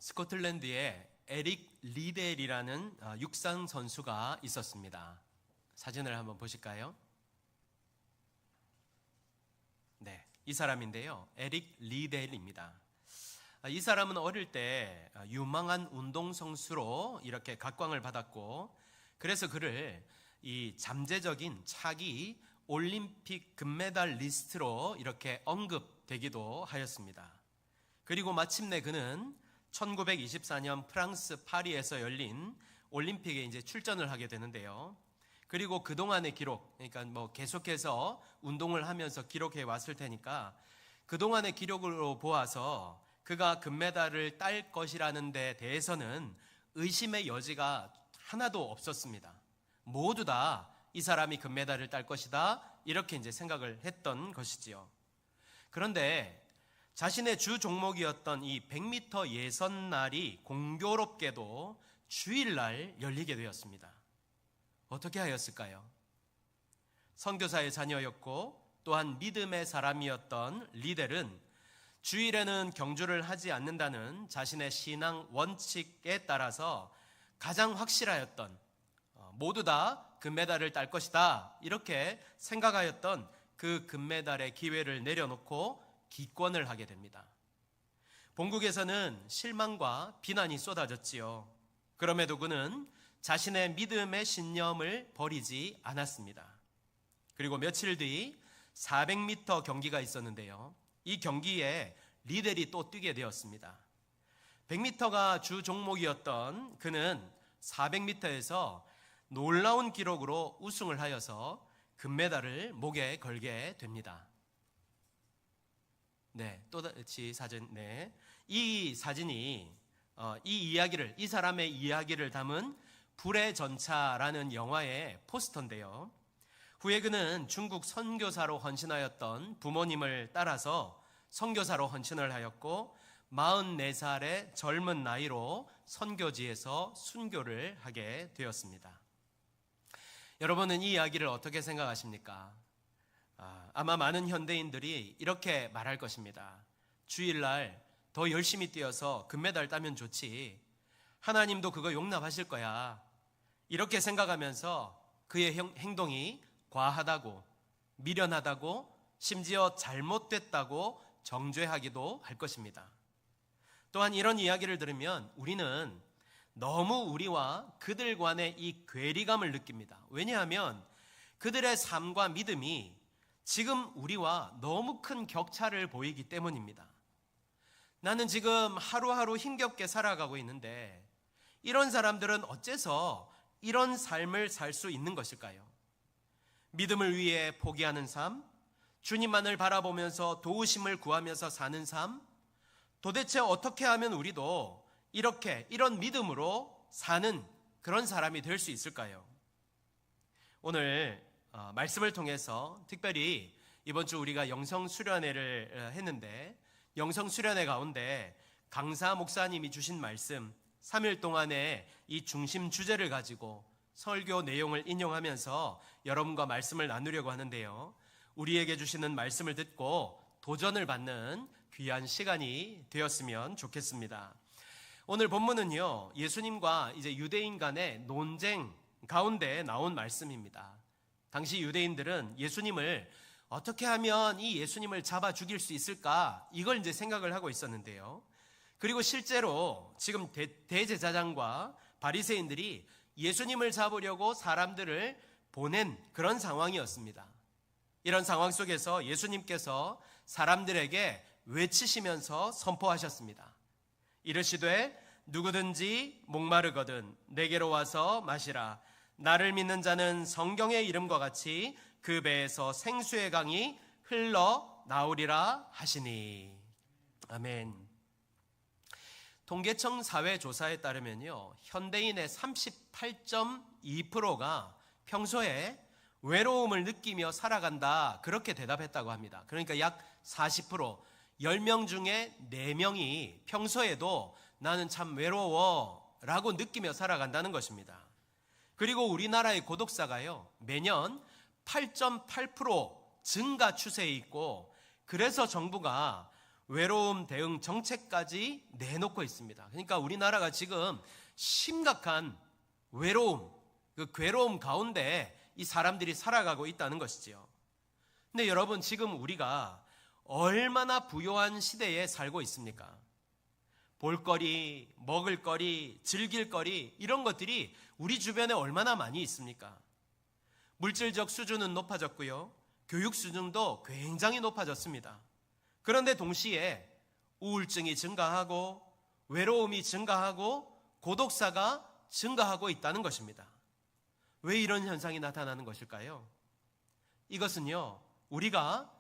스코틀랜드에 에릭 리델이라는 육상 선수가 있었습니다. 사진을 한번 보실까요? 네, 이 사람인데요. 에릭 리델입니다. 이 사람은 어릴 때 유망한 운동선수로 이렇게 각광을 받았고, 그래서 그를 이 잠재적인 차기 올림픽 금메달 리스트로 이렇게 언급되기도 하였습니다. 그리고 마침내 그는 1924년 프랑스 파리에서 열린 올림픽에 이제 출전을 하게 되는데요. 그리고 그동안의 기록, 그러니까 계속해서 운동을 하면서 기록해 왔을 테니까 그동안의 기록으로 보아서 그가 금메달을 딸 것이라는 데 대해서는 의심의 여지가 하나도 없었습니다. 모두 다 이 사람이 금메달을 딸 것이다, 이렇게 이제 생각을 했던 것이지요. 그런데 자신의 주 종목이었던 이 100m 예선날이 공교롭게도 주일날 열리게 되었습니다. 어떻게 하였을까요? 선교사의 자녀였고 또한 믿음의 사람이었던 리델은 주일에는 경주를 하지 않는다는 자신의 신앙 원칙에 따라서 가장 확실하였던, 모두 다 금메달을 딸 것이다, 이렇게 생각하였던 그 금메달의 기회를 내려놓고 기권을 하게 됩니다. 본국에서는 실망과 비난이 쏟아졌지요. 그럼에도 그는 자신의 믿음의 신념을 버리지 않았습니다. 그리고 며칠 뒤 400m 경기가 있었는데요. 이 경기에 리델이 또 뛰게 되었습니다. 100m가 주 종목이었던 그는 400m에서 놀라운 기록으로 우승을 하여서 금메달을 목에 걸게 됩니다. 네, 또다시 사진. 네, 이 사진이 이 사람의 이야기를 담은 불의 전차라는 영화의 포스터인데요. 후에 그는 중국 선교사로 헌신하였던 부모님을 따라서 선교사로 헌신을 하였고 44살의 젊은 나이로 선교지에서 순교를 하게 되었습니다. 여러분은 이 이야기를 어떻게 생각하십니까? 아마 많은 현대인들이 이렇게 말할 것입니다. 주일날 더 열심히 뛰어서 금메달 따면 좋지, 하나님도 그거 용납하실 거야, 이렇게 생각하면서 그의 행동이 과하다고, 미련하다고, 심지어 잘못됐다고 정죄하기도 할 것입니다. 또한 이런 이야기를 들으면 우리는 너무 우리와 그들 간의 이 괴리감을 느낍니다. 왜냐하면 그들의 삶과 믿음이 지금 우리와 너무 큰 격차를 보이기 때문입니다. 나는 지금 하루하루 힘겹게 살아가고 있는데 이런 사람들은 어째서 이런 삶을 살 수 있는 것일까요? 믿음을 위해 포기하는 삶, 주님만을 바라보면서 도우심을 구하면서 사는 삶, 도대체 어떻게 하면 우리도 이런 믿음으로 사는 그런 사람이 될 수 있을까요? 오늘 말씀을 통해서 특별히 이번 주 우리가 영성 수련회를 했는데, 영성 수련회 가운데 강사 목사님이 주신 말씀 3일 동안의 이 중심 주제를 가지고 설교 내용을 인용하면서 여러분과 말씀을 나누려고 하는데요. 우리에게 주시는 말씀을 듣고 도전을 받는 귀한 시간이 되었으면 좋겠습니다. 오늘 본문은요, 예수님과 이제 유대인 간의 논쟁 가운데 나온 말씀입니다. 당시 유대인들은 예수님을 어떻게 하면 이 예수님을 잡아 죽일 수 있을까, 이걸 이제 생각을 하고 있었는데요. 그리고 실제로 지금 대제사장과 바리새인들이 예수님을 잡으려고 사람들을 보낸 그런 상황이었습니다. 이런 상황 속에서 예수님께서 사람들에게 외치시면서 선포하셨습니다. 이르시되 누구든지 목마르거든 내게로 와서 마시라. 나를 믿는 자는 성경의 이름과 같이 그 배에서 생수의 강이 흘러나오리라 하시니. 아멘. 통계청 사회조사에 따르면요, 현대인의 38.2%가 평소에 외로움을 느끼며 살아간다, 그렇게 대답했다고 합니다. 그러니까 약 40%, 10명 중에 4명이 평소에도 나는 참 외로워 라고 느끼며 살아간다는 것입니다. 그리고 우리나라의 고독사가요, 매년 8.8% 증가 추세에 있고, 그래서 정부가 외로움 대응 정책까지 내놓고 있습니다. 그러니까 우리나라가 지금 심각한 외로움, 그 괴로움 가운데 이 사람들이 살아가고 있다는 것이지요. 근데 여러분, 지금 우리가 얼마나 부요한 시대에 살고 있습니까? 볼거리, 먹을거리, 즐길거리, 이런 것들이 우리 주변에 얼마나 많이 있습니까? 물질적 수준은 높아졌고요, 교육 수준도 굉장히 높아졌습니다. 그런데 동시에 우울증이 증가하고 외로움이 증가하고 고독사가 증가하고 있다는 것입니다. 왜 이런 현상이 나타나는 것일까요? 이것은요, 우리가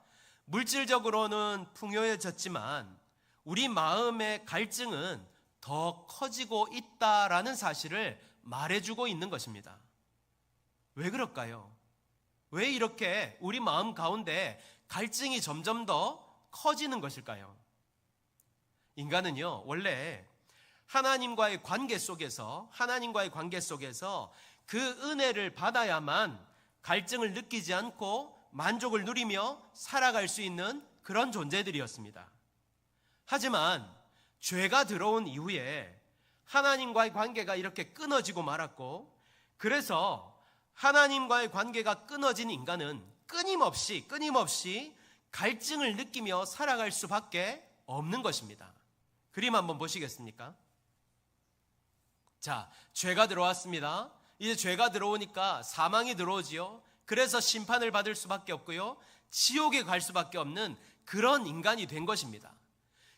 물질적으로는 풍요해졌지만 우리 마음의 갈증은 더 커지고 있다라는 사실을 말해주고 있는 것입니다. 왜 그럴까요? 왜 이렇게 우리 마음 가운데 갈증이 점점 더 커지는 것일까요? 인간은요, 원래 하나님과의 관계 속에서 그 은혜를 받아야만 갈증을 느끼지 않고 만족을 누리며 살아갈 수 있는 그런 존재들이었습니다. 하지만 죄가 들어온 이후에 하나님과의 관계가 이렇게 끊어지고 말았고, 그래서 하나님과의 관계가 끊어진 인간은 끊임없이 갈증을 느끼며 살아갈 수밖에 없는 것입니다. 그림 한번 보시겠습니까? 자, 죄가 들어왔습니다. 이제 죄가 들어오니까 사망이 들어오지요. 그래서 심판을 받을 수밖에 없고요, 지옥에 갈 수밖에 없는 그런 인간이 된 것입니다.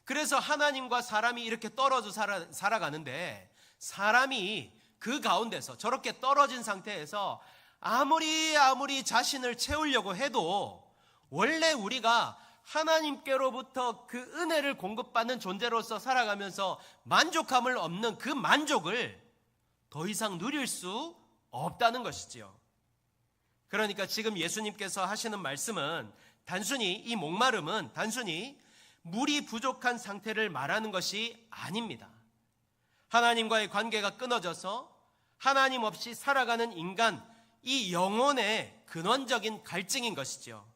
그래서 하나님과 사람이 이렇게 떨어져 살아가는데, 사람이 그 가운데서 저렇게 떨어진 상태에서 아무리 자신을 채우려고 해도 원래 우리가 하나님께로부터 그 은혜를 공급받는 존재로서 살아가면서 만족함을 얻는 그 만족을 더 이상 누릴 수 없다는 것이지요. 그러니까 지금 예수님께서 하시는 말씀은 이 목마름은 단순히 물이 부족한 상태를 말하는 것이 아닙니다. 하나님과의 관계가 끊어져서 하나님 없이 살아가는 인간, 이 영혼의 근원적인 갈증인 것이죠.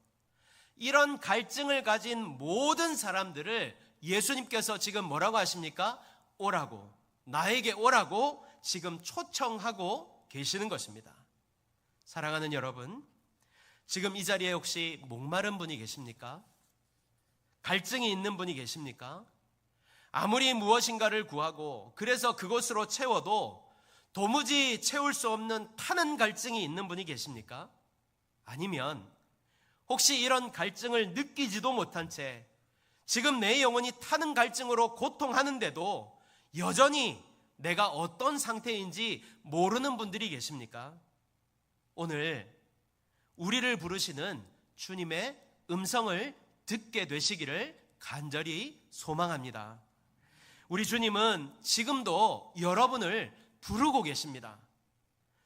이런 갈증을 가진 모든 사람들을 예수님께서 지금 뭐라고 하십니까? 오라고, 나에게 오라고 지금 초청하고 계시는 것입니다. 사랑하는 여러분, 지금 이 자리에 혹시 목마른 분이 계십니까? 갈증이 있는 분이 계십니까? 아무리 무엇인가를 구하고 그래서 그것으로 채워도 도무지 채울 수 없는 타는 갈증이 있는 분이 계십니까? 아니면 혹시 이런 갈증을 느끼지도 못한 채 지금 내 영혼이 타는 갈증으로 고통하는데도 여전히 내가 어떤 상태인지 모르는 분들이 계십니까? 오늘 우리를 부르시는 주님의 음성을 듣게 되시기를 간절히 소망합니다. 우리 주님은 지금도 여러분을 부르고 계십니다.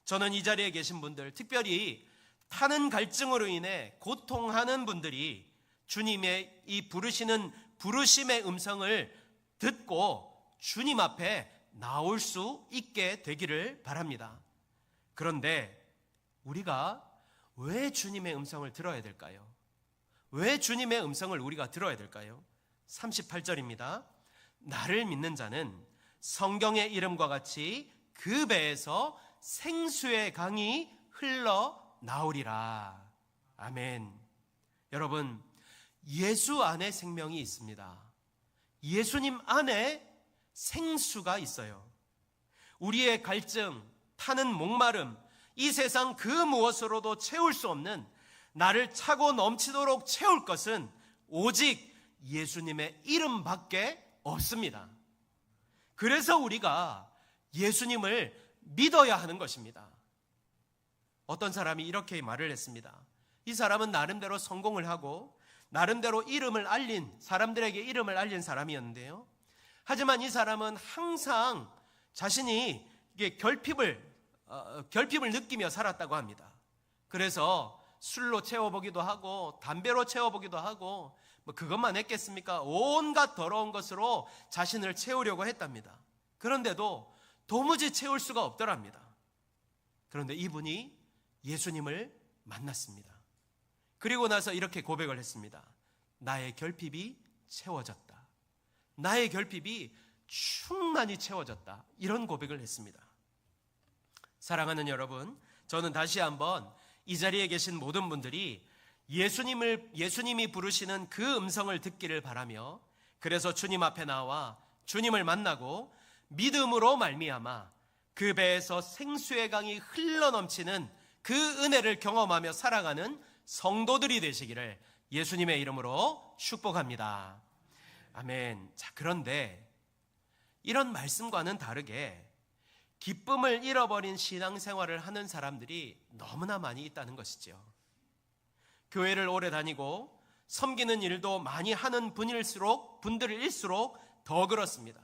저는 이 자리에 계신 분들, 특별히 타는 갈증으로 인해 고통하는 분들이 주님의 이 부르심의 음성을 듣고 주님 앞에 나올 수 있게 되기를 바랍니다. 그런데 우리가 왜 주님의 음성을 들어야 될까요? 왜 주님의 음성을 우리가 들어야 될까요? 38절입니다. 나를 믿는 자는 성경의 이름과 같이 그 배에서 생수의 강이 흘러나오리라. 아멘. 여러분, 예수 안에 생명이 있습니다. 예수님 안에 생수가 있어요. 우리의 갈증, 타는 목마름, 이 세상 그 무엇으로도 채울 수 없는 나를 차고 넘치도록 채울 것은 오직 예수님의 이름밖에 없습니다. 그래서 우리가 예수님을 믿어야 하는 것입니다. 어떤 사람이 이렇게 말을 했습니다. 이 사람은 나름대로 성공을 하고 나름대로 사람들에게 이름을 알린 사람이었는데요. 하지만 이 사람은 항상 자신이 결핍을 느끼며 살았다고 합니다. 그래서 술로 채워보기도 하고 담배로 채워보기도 하고 그것만 했겠습니까? 온갖 더러운 것으로 자신을 채우려고 했답니다. 그런데도 도무지 채울 수가 없더랍니다. 그런데 이분이 예수님을 만났습니다. 그리고 나서 이렇게 고백을 했습니다. 나의 결핍이 채워졌다. 나의 결핍이 충만히 채워졌다. 이런 고백을 했습니다. 사랑하는 여러분, 저는 다시 한번 이 자리에 계신 모든 분들이 예수님이 부르시는 그 음성을 듣기를 바라며, 그래서 주님 앞에 나와 주님을 만나고 믿음으로 말미암아 그 배에서 생수의 강이 흘러넘치는 그 은혜를 경험하며 살아가는 성도들이 되시기를 예수님의 이름으로 축복합니다. 아멘. 자, 그런데 이런 말씀과는 다르게 기쁨을 잃어버린 신앙생활을 하는 사람들이 너무나 많이 있다는 것이죠. 교회를 오래 다니고 섬기는 일도 많이 하는 분들일수록 더 그렇습니다.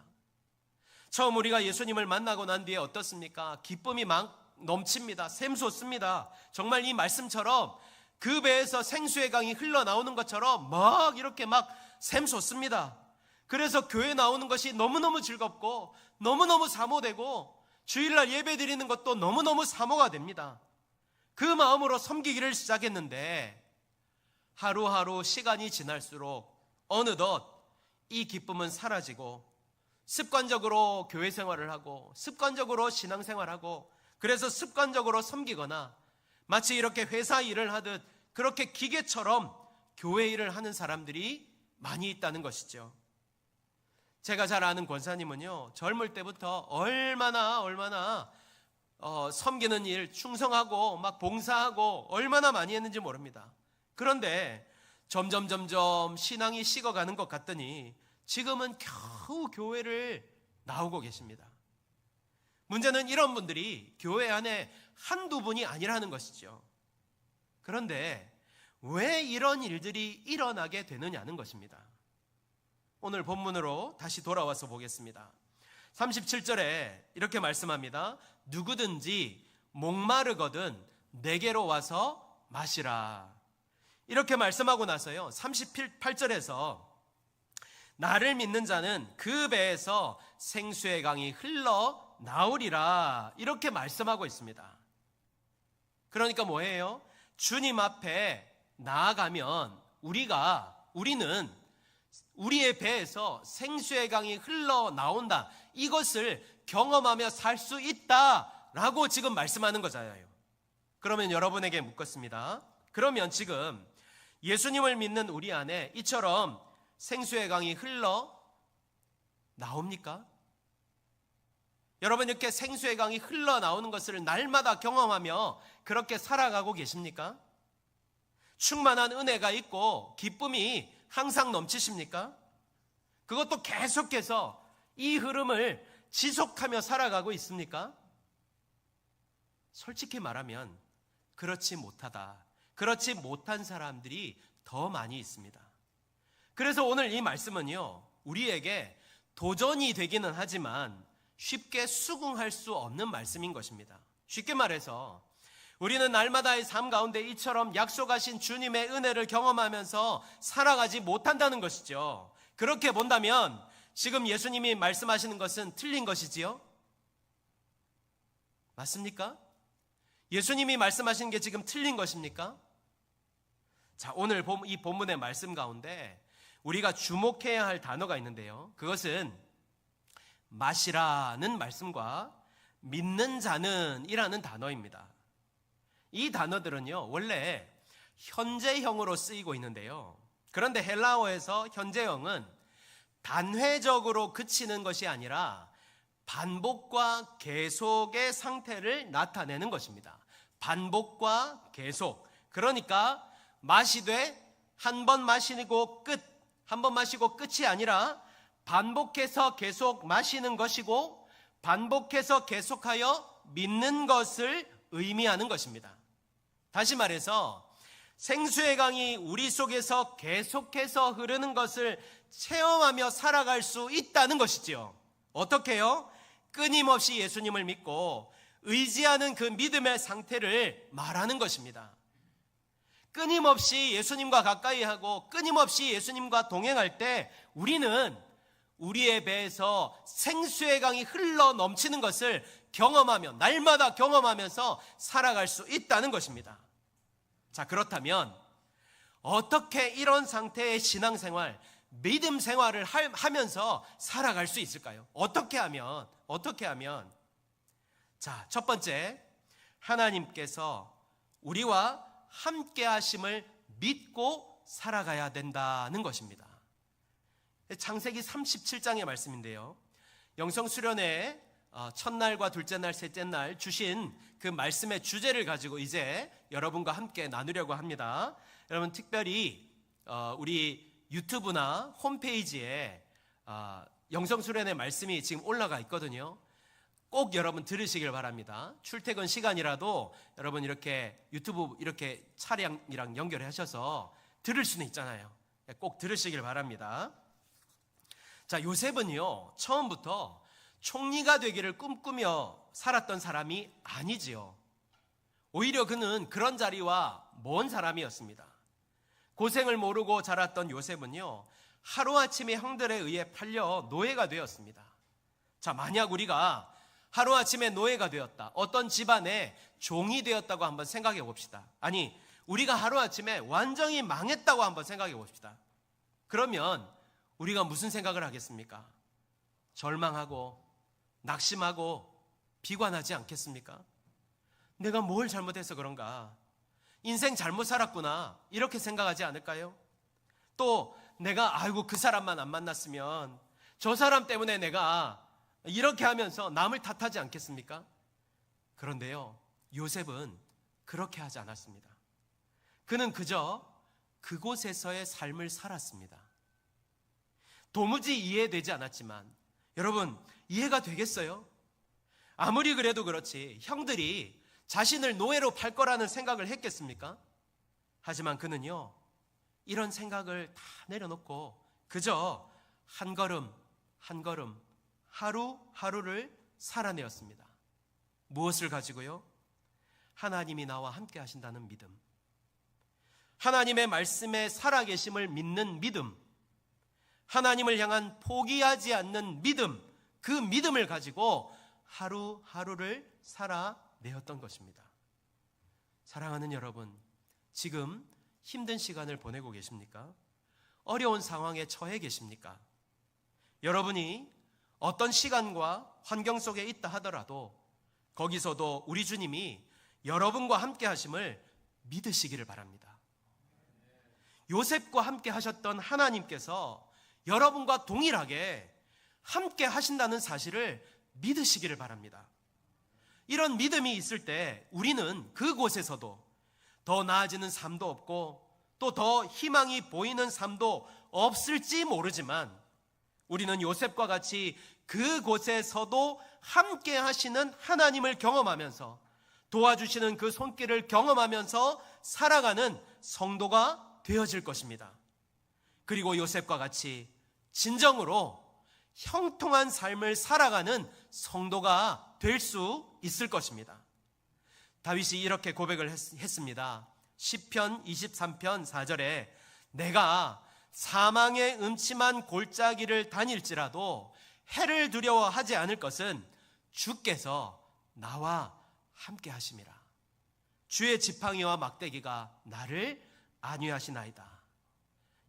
처음 우리가 예수님을 만나고 난 뒤에 어떻습니까? 기쁨이 막 넘칩니다. 샘솟습니다. 정말 이 말씀처럼 그 배에서 생수의 강이 흘러나오는 것처럼 막 이렇게 막 샘솟습니다. 그래서 교회 나오는 것이 너무너무 즐겁고 너무너무 사모되고 주일날 예배 드리는 것도 너무너무 사모가 됩니다. 그 마음으로 섬기기를 시작했는데 하루하루 시간이 지날수록 어느덧 이 기쁨은 사라지고 습관적으로 교회 생활을 하고 습관적으로 신앙생활하고 그래서 습관적으로 섬기거나 마치 이렇게 회사 일을 하듯 그렇게 기계처럼 교회 일을 하는 사람들이 많이 있다는 것이죠. 제가 잘 아는 권사님은요, 젊을 때부터 얼마나 섬기는 일 충성하고 막 봉사하고 얼마나 많이 했는지 모릅니다. 그런데 점점 신앙이 식어가는 것 같더니 지금은 겨우 교회를 나오고 계십니다. 문제는 이런 분들이 교회 안에 한두 분이 아니라는 것이죠. 그런데 왜 이런 일들이 일어나게 되느냐는 것입니다. 오늘 본문으로 다시 돌아와서 보겠습니다. 37절에 이렇게 말씀합니다. 누구든지 목마르거든 내게로 와서 마시라. 이렇게 말씀하고 나서요, 38절에서 나를 믿는 자는 그 배에서 생수의 강이 흘러나오리라 이렇게 말씀하고 있습니다. 그러니까 뭐예요? 주님 앞에 나아가면 우리는 우리의 배에서 생수의 강이 흘러나온다, 이것을 경험하며 살 수 있다라고 지금 말씀하는 거잖아요. 그러면 여러분에게 묻겠습니다. 그러면 지금 예수님을 믿는 우리 안에 이처럼 생수의 강이 흘러나옵니까? 여러분, 이렇게 생수의 강이 흘러나오는 것을 날마다 경험하며 그렇게 살아가고 계십니까? 충만한 은혜가 있고 기쁨이 항상 넘치십니까? 그것도 계속해서 이 흐름을 지속하며 살아가고 있습니까? 솔직히 말하면 그렇지 못한 사람들이 더 많이 있습니다. 그래서 오늘 이 말씀은요, 우리에게 도전이 되기는 하지만 쉽게 수긍할 수 없는 말씀인 것입니다. 쉽게 말해서 우리는 날마다의 삶 가운데 이처럼 약속하신 주님의 은혜를 경험하면서 살아가지 못한다는 것이죠. 그렇게 본다면 지금 예수님이 말씀하시는 것은 틀린 것이지요? 맞습니까? 예수님이 말씀하시는 게 지금 틀린 것입니까? 자, 오늘 이 본문의 말씀 가운데 우리가 주목해야 할 단어가 있는데요, 그것은 마시라는 말씀과 믿는 자는 이라는 단어입니다. 이 단어들은요, 원래 현재형으로 쓰이고 있는데요, 그런데 헬라어에서 현재형은 단회적으로 그치는 것이 아니라 반복과 계속의 상태를 나타내는 것입니다. 반복과 계속. 그러니까 마시되 한 번 마시고 끝, 한 번 마시고 끝이 아니라 반복해서 계속 마시는 것이고 반복해서 계속하여 믿는 것을 의미하는 것입니다. 다시 말해서 생수의 강이 우리 속에서 계속해서 흐르는 것을 체험하며 살아갈 수 있다는 것이지요. 어떻게요? 끊임없이 예수님을 믿고 의지하는 그 믿음의 상태를 말하는 것입니다. 끊임없이 예수님과 가까이 하고 끊임없이 예수님과 동행할 때 우리는 우리의 배에서 생수의 강이 흘러 넘치는 것을 경험하며 날마다 경험하면서 살아갈 수 있다는 것입니다. 자, 그렇다면 어떻게 이런 상태의 신앙생활, 믿음 생활을 하면서 살아갈 수 있을까요? 어떻게 하면? 자, 첫 번째, 하나님께서 우리와 함께 하심을 믿고 살아가야 된다는 것입니다. 창세기 37장의 말씀인데요, 영성 수련회 첫날과 둘째 날, 셋째 날 주신 그 말씀의 주제를 가지고 이제 여러분과 함께 나누려고 합니다. 여러분, 특별히 우리 유튜브나 홈페이지에 영성 수련회 말씀이 지금 올라가 있거든요. 꼭 여러분 들으시길 바랍니다. 출퇴근 시간이라도 여러분 이렇게 유튜브 이렇게 차량이랑 연결하셔서 들을 수는 있잖아요. 꼭 들으시길 바랍니다. 자, 요셉은요, 처음부터 총리가 되기를 꿈꾸며 살았던 사람이 아니지요. 오히려 그는 그런 자리와 먼 사람이었습니다. 고생을 모르고 자랐던 요셉은요, 하루아침에 형들에 의해 팔려 노예가 되었습니다. 자, 만약 우리가 하루아침에 노예가 되었다, 어떤 집안의 종이 되었다고 한번 생각해 봅시다. 아니, 우리가 하루아침에 완전히 망했다고 한번 생각해 봅시다. 그러면 우리가 무슨 생각을 하겠습니까? 절망하고 낙심하고 비관하지 않겠습니까? 내가 뭘 잘못해서 그런가? 인생 잘못 살았구나, 이렇게 생각하지 않을까요? 또 내가 아이고 그 사람만 안 만났으면, 저 사람 때문에 내가 이렇게 하면서 남을 탓하지 않겠습니까? 그런데요, 요셉은 그렇게 하지 않았습니다. 그는 그저 그곳에서의 삶을 살았습니다. 도무지 이해되지 않았지만, 여러분, 이해가 되겠어요? 아무리 그래도 그렇지 형들이 자신을 노예로 팔 거라는 생각을 했겠습니까? 하지만 그는요, 이런 생각을 다 내려놓고 그저 한 걸음 한 걸음 하루하루를 살아내었습니다. 무엇을 가지고요? 하나님이 나와 함께 하신다는 믿음, 하나님의 말씀에 살아계심을 믿는 믿음, 하나님을 향한 포기하지 않는 믿음, 그 믿음을 가지고 하루하루를 살아내었던 것입니다. 사랑하는 여러분, 지금 힘든 시간을 보내고 계십니까? 어려운 상황에 처해 계십니까? 여러분이 어떤 시간과 환경 속에 있다 하더라도 거기서도 우리 주님이 여러분과 함께 하심을 믿으시기를 바랍니다. 요셉과 함께 하셨던 하나님께서 여러분과 동일하게 함께 하신다는 사실을 믿으시기를 바랍니다. 이런 믿음이 있을 때 우리는 그곳에서도 더 나아지는 삶도 없고 또 더 희망이 보이는 삶도 없을지 모르지만, 우리는 요셉과 같이 그곳에서도 함께 하시는 하나님을 경험하면서 도와주시는 그 손길을 경험하면서 살아가는 성도가 되어질 것입니다. 그리고 요셉과 같이 진정으로 형통한 삶을 살아가는 성도가 될 수 있을 것입니다. 다윗이 이렇게 고백을 했습니다. 시편 23편 4절에 내가 사망의 음침한 골짜기를 다닐지라도 해를 두려워하지 않을 것은 주께서 나와 함께 하심이라. 주의 지팡이와 막대기가 나를 안위하시나이다.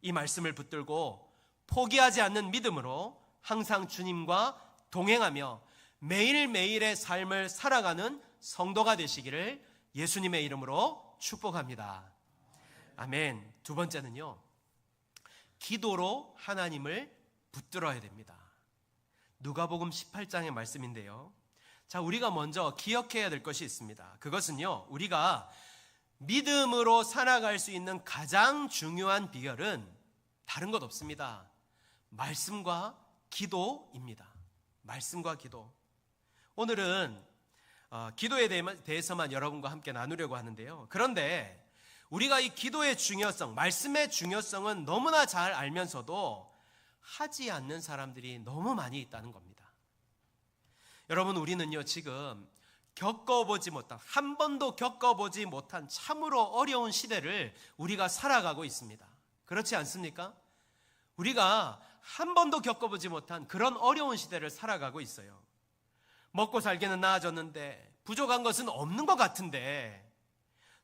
이 말씀을 붙들고 포기하지 않는 믿음으로 항상 주님과 동행하며 매일매일의 삶을 살아가는 성도가 되시기를 예수님의 이름으로 축복합니다. 아멘. 두 번째는요, 기도로 하나님을 붙들어야 됩니다. 누가복음 18장의 말씀인데요, 자, 우리가 먼저 기억해야 될 것이 있습니다. 그것은요, 우리가 믿음으로 살아갈 수 있는 가장 중요한 비결은 다른 것 없습니다. 말씀과 기도입니다. 말씀과 기도. 오늘은 기도에 대해서만 여러분과 함께 나누려고 하는데요, 그런데 우리가 이 기도의 중요성, 말씀의 중요성은 너무나 잘 알면서도 하지 않는 사람들이 너무 많이 있다는 겁니다. 여러분, 우리는요 지금 겪어보지 못한, 한 번도 겪어보지 못한 참으로 어려운 시대를 우리가 살아가고 있습니다. 그렇지 않습니까? 우리가 한 번도 겪어보지 못한 그런 어려운 시대를 살아가고 있어요. 먹고 살기는 나아졌는데 부족한 것은 없는 것 같은데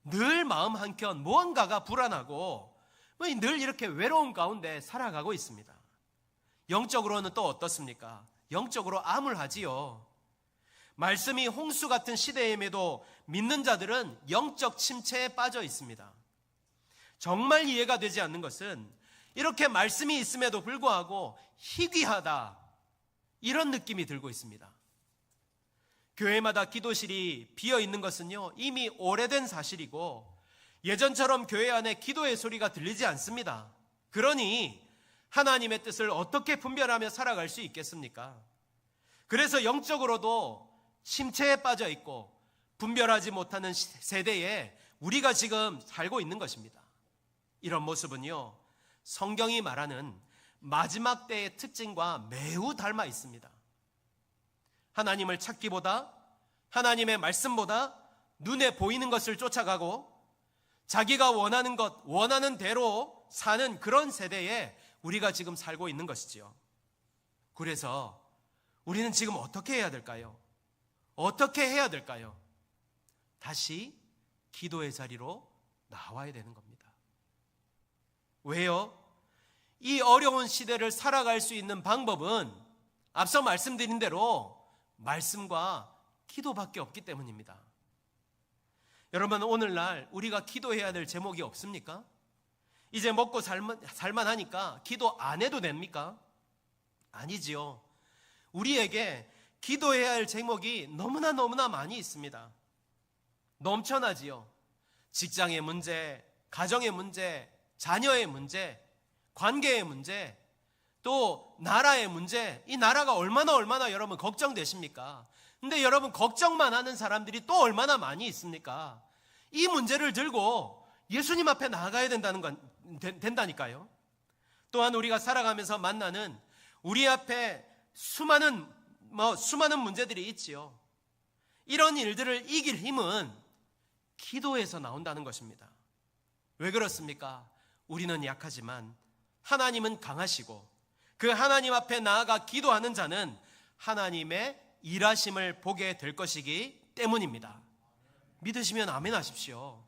늘 마음 한켠 무언가가 불안하고 왜 늘 이렇게 외로움 가운데 살아가고 있습니다. 영적으로는 또 어떻습니까? 영적으로 암울하지요. 말씀이 홍수 같은 시대임에도 믿는 자들은 영적 침체에 빠져 있습니다. 정말 이해가 되지 않는 것은 이렇게 말씀이 있음에도 불구하고 희귀하다, 이런 느낌이 들고 있습니다. 교회마다 기도실이 비어 있는 것은요, 이미 오래된 사실이고 예전처럼 교회 안에 기도의 소리가 들리지 않습니다. 그러니 하나님의 뜻을 어떻게 분별하며 살아갈 수 있겠습니까? 그래서 영적으로도 침체에 빠져 있고 분별하지 못하는 세대에 우리가 지금 살고 있는 것입니다. 이런 모습은요, 성경이 말하는 마지막 때의 특징과 매우 닮아 있습니다. 하나님을 찾기보다, 하나님의 말씀보다 눈에 보이는 것을 쫓아가고 자기가 원하는 것, 원하는 대로 사는 그런 세대에 우리가 지금 살고 있는 것이지요. 그래서 우리는 지금 어떻게 해야 될까요? 어떻게 해야 될까요? 다시 기도의 자리로 나와야 되는 겁니다. 왜요? 이 어려운 시대를 살아갈 수 있는 방법은 앞서 말씀드린 대로 말씀과 기도밖에 없기 때문입니다. 여러분, 오늘날 우리가 기도해야 될 제목이 없습니까? 이제 먹고 살만하니까 기도 안 해도 됩니까? 아니지요. 우리에게 기도해야 할 제목이 너무나 많이 있습니다. 넘쳐나지요. 직장의 문제, 가정의 문제, 자녀의 문제, 관계의 문제, 또 나라의 문제. 이 나라가 얼마나 여러분 걱정되십니까? 근데 여러분, 걱정만 하는 사람들이 또 얼마나 많이 있습니까? 이 문제를 들고 예수님 앞에 나아가야 된다니까요. 또한 우리가 살아가면서 만나는 우리 앞에 수많은 문제들이 있지요. 이런 일들을 이길 힘은 기도에서 나온다는 것입니다. 왜 그렇습니까? 우리는 약하지만 하나님은 강하시고 그 하나님 앞에 나아가 기도하는 자는 하나님의 일하심을 보게 될 것이기 때문입니다. 믿으시면 아멘 하십시오.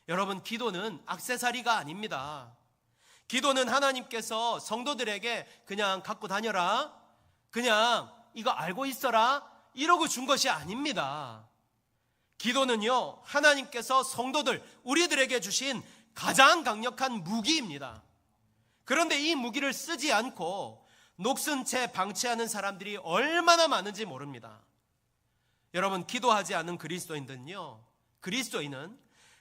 여러분, 기도는 액세서리가 아닙니다. 기도는 하나님께서 성도들에게 그냥 갖고 다녀라, 그냥 이거 알고 있어라, 이러고 준 것이 아닙니다. 기도는요, 하나님께서 성도들, 우리들에게 주신 가장 강력한 무기입니다. 그런데 이 무기를 쓰지 않고 녹슨 채 방치하는 사람들이 얼마나 많은지 모릅니다. 여러분, 기도하지 않는 그리스도인들은요, 그리스도인은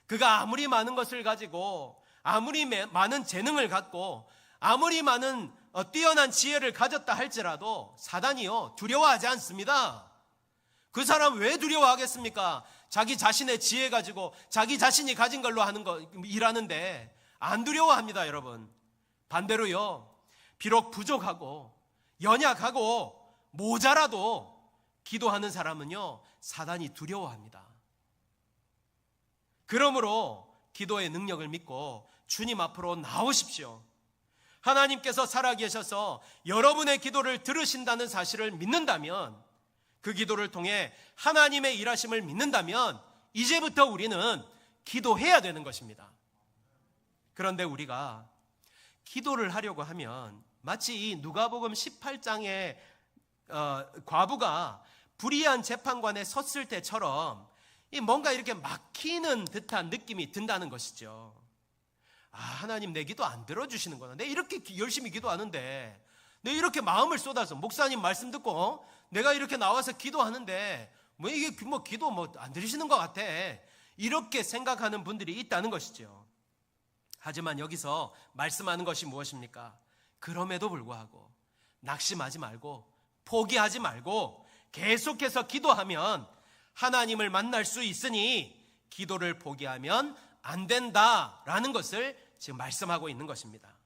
그가 아무리 많은 것을 가지고, 아무리 많은 재능을 갖고, 아무리 많은 뛰어난 지혜를 가졌다 할지라도 사단이요, 두려워하지 않습니다. 그 사람 왜 두려워하겠습니까? 자기 자신의 지혜 가지고 자기 자신이 가진 걸로 일하는데 안 두려워합니다. 여러분, 반대로요, 비록 부족하고 연약하고 모자라도 기도하는 사람은요, 사단이 두려워합니다. 그러므로 기도의 능력을 믿고 주님 앞으로 나오십시오. 하나님께서 살아계셔서 여러분의 기도를 들으신다는 사실을 믿는다면, 그 기도를 통해 하나님의 일하심을 믿는다면 이제부터 우리는 기도해야 되는 것입니다. 그런데 우리가 기도를 하려고 하면 마치 이 누가복음 18장의 과부가 불의한 재판관에 섰을 때처럼 뭔가 이렇게 막히는 듯한 느낌이 든다는 것이죠. 아, 하나님 내 기도 안 들어주시는구나. 내가 이렇게 열심히 기도하는데, 내가 이렇게 마음을 쏟아서 목사님 말씀 듣고 내가 이렇게 나와서 기도하는데 이게 기도 안 들으시는 것 같아, 이렇게 생각하는 분들이 있다는 것이죠. 하지만 여기서 말씀하는 것이 무엇입니까? 그럼에도 불구하고 낙심하지 말고 포기하지 말고 계속해서 기도하면 하나님을 만날 수 있으니 기도를 포기하면 안 된다라는 것을 지금 말씀하고 있는 것입니다.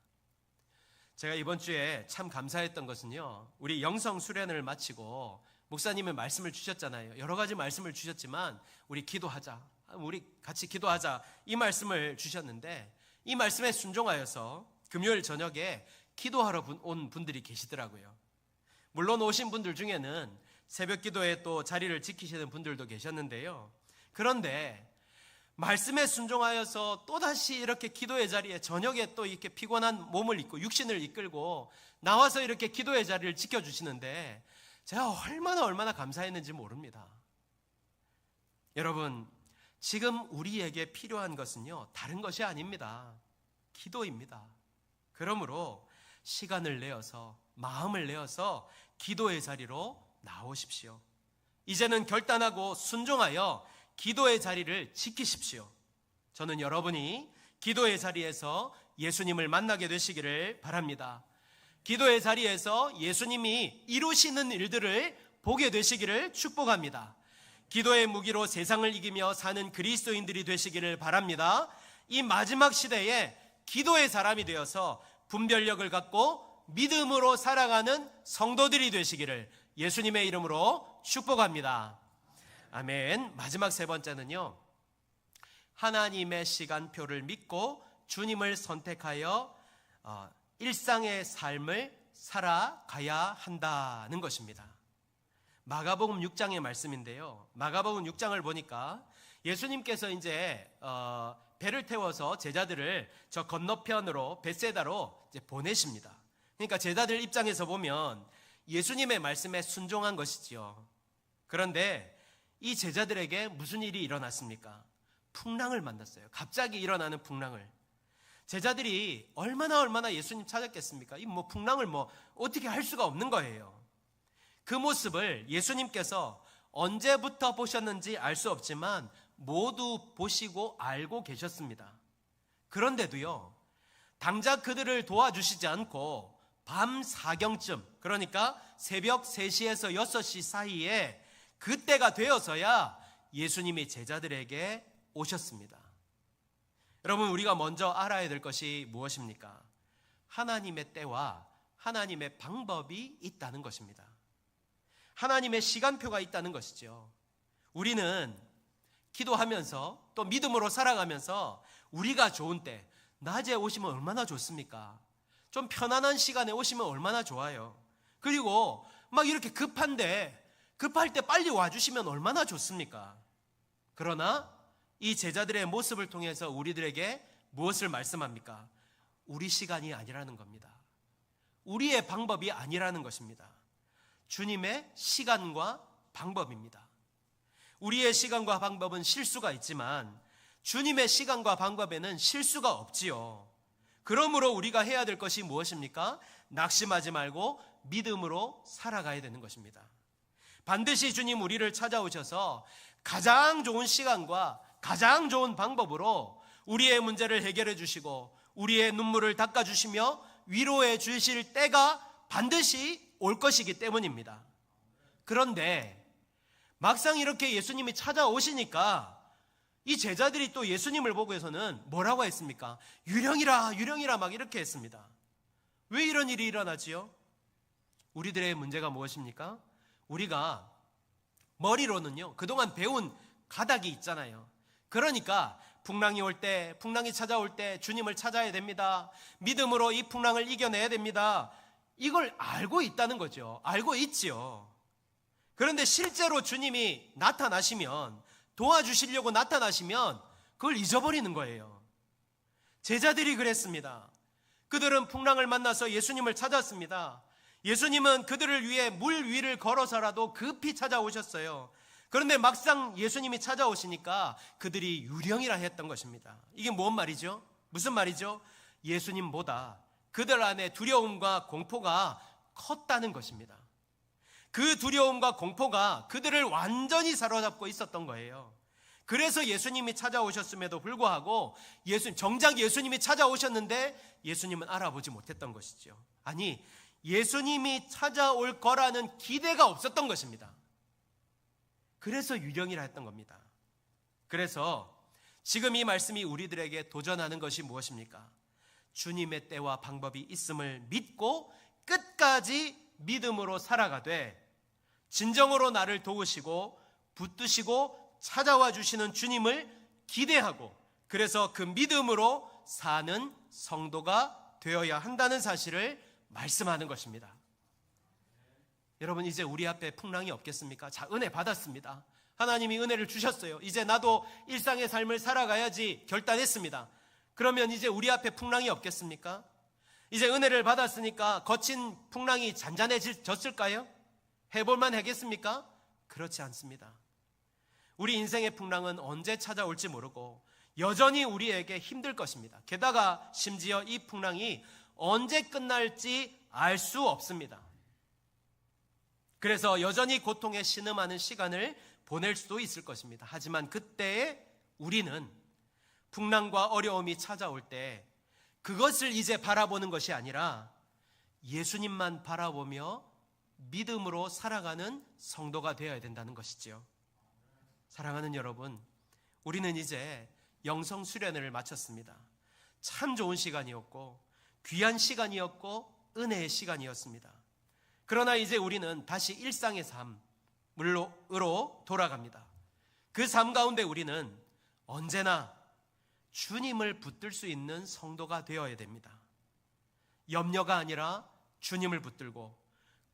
제가 이번 주에 참 감사했던 것은요, 우리 영성 수련을 마치고 목사님의 말씀을 주셨잖아요. 여러 가지 말씀을 주셨지만 우리 기도하자, 우리 같이 기도하자, 이 말씀을 주셨는데 이 말씀에 순종하여서 금요일 저녁에 기도하러 온 분들이 계시더라고요. 물론 오신 분들 중에는 새벽 기도에 또 자리를 지키시는 분들도 계셨는데요. 그런데 말씀에 순종하여서 또다시 이렇게 기도의 자리에 저녁에 또 이렇게 피곤한 몸을 입고 육신을 이끌고 나와서 이렇게 기도의 자리를 지켜주시는데 제가 얼마나 감사했는지 모릅니다. 여러분, 지금 우리에게 필요한 것은요, 다른 것이 아닙니다. 기도입니다. 그러므로 시간을 내어서, 마음을 내어서 기도의 자리로 나오십시오. 이제는 결단하고 순종하여 기도의 자리를 지키십시오. 저는 여러분이 기도의 자리에서 예수님을 만나게 되시기를 바랍니다. 기도의 자리에서 예수님이 이루시는 일들을 보게 되시기를 축복합니다. 기도의 무기로 세상을 이기며 사는 그리스도인들이 되시기를 바랍니다. 이 마지막 시대에 기도의 사람이 되어서 분별력을 갖고 믿음으로 살아가는 성도들이 되시기를 예수님의 이름으로 축복합니다. 아멘. 마지막 세 번째는요, 하나님의 시간표를 믿고 주님을 선택하여 일상의 삶을 살아가야 한다는 것입니다. 마가복음 6장의 말씀인데요, 마가복음 6장을 보니까 예수님께서 이제 배를 태워서 제자들을 저 건너편으로 벳세다로 이제 보내십니다. 그러니까 제자들 입장에서 보면 예수님의 말씀에 순종한 것이지요. 그런데 이 제자들에게 무슨 일이 일어났습니까? 풍랑을 만났어요. 갑자기 일어나는 풍랑을. 제자들이 얼마나 예수님 찾았겠습니까? 이 풍랑을 어떻게 할 수가 없는 거예요. 그 모습을 예수님께서 언제부터 보셨는지 알 수 없지만 모두 보시고 알고 계셨습니다. 그런데도요, 당장 그들을 도와주시지 않고 밤 4경쯤, 그러니까 새벽 3시에서 6시 사이에 그때가 되어서야 예수님이 제자들에게 오셨습니다. 여러분, 우리가 먼저 알아야 될 것이 무엇입니까? 하나님의 때와 하나님의 방법이 있다는 것입니다. 하나님의 시간표가 있다는 것이죠. 우리는 기도하면서 또 믿음으로 살아가면서 우리가 좋은 때, 낮에 오시면 얼마나 좋습니까? 좀 편안한 시간에 오시면 얼마나 좋아요. 그리고 막 이렇게 급할 때 빨리 와주시면 얼마나 좋습니까? 그러나 이 제자들의 모습을 통해서 우리들에게 무엇을 말씀합니까? 우리 시간이 아니라는 겁니다. 우리의 방법이 아니라는 것입니다. 주님의 시간과 방법입니다. 우리의 시간과 방법은 실수가 있지만 주님의 시간과 방법에는 실수가 없지요. 그러므로 우리가 해야 될 것이 무엇입니까? 낙심하지 말고 믿음으로 살아가야 되는 것입니다. 반드시 주님 우리를 찾아오셔서 가장 좋은 시간과 가장 좋은 방법으로 우리의 문제를 해결해 주시고 우리의 눈물을 닦아 주시며 위로해 주실 때가 반드시 올 것이기 때문입니다. 그런데 막상 이렇게 예수님이 찾아오시니까 이 제자들이 또 예수님을 보고서는 뭐라고 했습니까? 유령이라 막 이렇게 했습니다. 왜 이런 일이 일어나지요? 우리들의 문제가 무엇입니까? 우리가 머리로는요, 그동안 배운 가닥이 있잖아요. 그러니까 풍랑이 찾아올 때 주님을 찾아야 됩니다. 믿음으로 이 풍랑을 이겨내야 됩니다. 이걸 알고 있다는 거죠. 알고 있지요. 그런데 실제로 주님이 나타나시면, 도와주시려고 나타나시면 그걸 잊어버리는 거예요. 제자들이 그랬습니다. 그들은 풍랑을 만나서 예수님을 찾았습니다. 예수님은 그들을 위해 물 위를 걸어서라도 급히 찾아오셨어요. 그런데 막상 예수님이 찾아오시니까 그들이 유령이라 했던 것입니다. 이게 뭔 말이죠? 무슨 말이죠? 예수님보다 그들 안에 두려움과 공포가 컸다는 것입니다. 그 두려움과 공포가 그들을 완전히 사로잡고 있었던 거예요. 그래서 예수님이 찾아오셨음에도 불구하고 정작 예수님이 찾아오셨는데 예수님은 알아보지 못했던 것이죠. 아니, 예수님이 찾아올 거라는 기대가 없었던 것입니다. 그래서 유령이라 했던 겁니다. 그래서 지금 이 말씀이 우리들에게 도전하는 것이 무엇입니까? 주님의 때와 방법이 있음을 믿고 끝까지 믿음으로 살아가되 진정으로 나를 도우시고 붙드시고 찾아와 주시는 주님을 기대하고 그래서 그 믿음으로 사는 성도가 되어야 한다는 사실을 말씀하는 것입니다. 여러분, 이제 우리 앞에 풍랑이 없겠습니까? 자, 은혜 받았습니다. 하나님이 은혜를 주셨어요. 이제 나도 일상의 삶을 살아가야지 결단했습니다. 그러면 이제 우리 앞에 풍랑이 없겠습니까? 이제 은혜를 받았으니까 거친 풍랑이 잔잔해졌을까요? 해볼만 하겠습니까? 그렇지 않습니다. 우리 인생의 풍랑은 언제 찾아올지 모르고 여전히 우리에게 힘들 것입니다. 게다가 심지어 이 풍랑이 언제 끝날지 알 수 없습니다. 그래서 여전히 고통에 신음하는 시간을 보낼 수도 있을 것입니다. 하지만 그때에 우리는 풍랑과 어려움이 찾아올 때 그것을 이제 바라보는 것이 아니라 예수님만 바라보며 믿음으로 살아가는 성도가 되어야 된다는 것이지요. 사랑하는 여러분, 우리는 이제 영성 수련회를 마쳤습니다. 참 좋은 시간이었고 귀한 시간이었고 은혜의 시간이었습니다. 그러나 이제 우리는 다시 일상의 삶으로 돌아갑니다. 그 삶 가운데 우리는 언제나 주님을 붙들 수 있는 성도가 되어야 됩니다. 염려가 아니라 주님을 붙들고,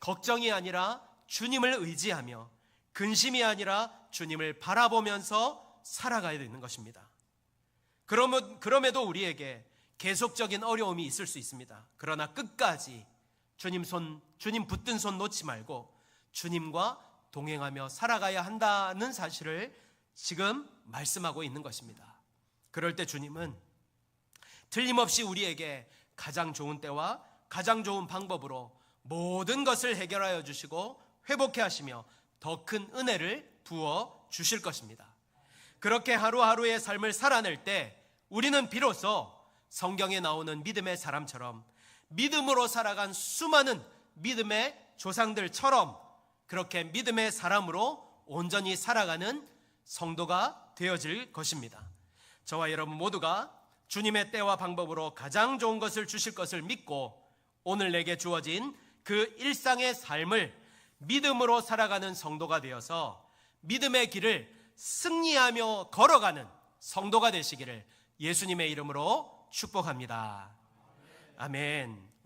걱정이 아니라 주님을 의지하며, 근심이 아니라 주님을 바라보면서 살아가야 되는 것입니다. 그럼에도 우리에게 계속적인 어려움이 있을 수 있습니다. 그러나 끝까지 주님 붙든 손 놓지 말고 주님과 동행하며 살아가야 한다는 사실을 지금 말씀하고 있는 것입니다. 그럴 때 주님은 틀림없이 우리에게 가장 좋은 때와 가장 좋은 방법으로 모든 것을 해결하여 주시고 회복해 하시며 더 큰 은혜를 부어 주실 것입니다. 그렇게 하루하루의 삶을 살아낼 때 우리는 비로소 성경에 나오는 믿음의 사람처럼, 믿음으로 살아간 수많은 믿음의 조상들처럼 그렇게 믿음의 사람으로 온전히 살아가는 성도가 되어질 것입니다. 저와 여러분 모두가 주님의 때와 방법으로 가장 좋은 것을 주실 것을 믿고 오늘 내게 주어진 그 일상의 삶을 믿음으로 살아가는 성도가 되어서 믿음의 길을 승리하며 걸어가는 성도가 되시기를 예수님의 이름으로 축복합니다. 아멘.